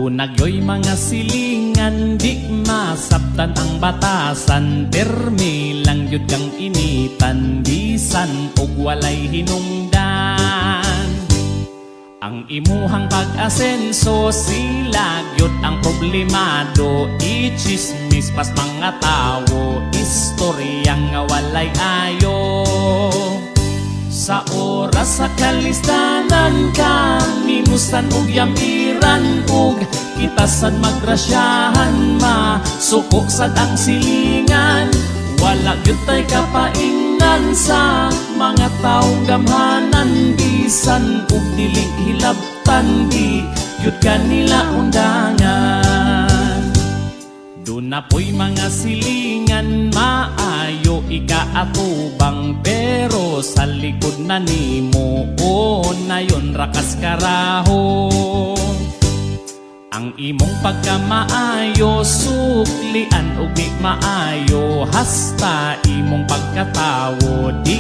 Dunagyoy mga silingan, di masaptan ang batasan. Permi lang yun kang initan, bisan og walay hinungdan. Ang imuhang pag-asenso, sila gyud ang problemado. Ichismis pas mga tao, istoryang nga walay ayo. Sa oras sa kalistanan ka, minusan ug yamiran ug kitasan magrasyahan, masuko sad ang silingan. Wala gyud tay kapaingnan sa mga taong gamhanan, bisan ug dili hilabtan, di gyud kanila undangan. Doon na po'y mga silingan, maayo ikaatubang, pero sa likod na nimo o na yon rakas karaho. Ang imong pagkamaayo, suklian ug di maayo, hasta imong pagkatawo, di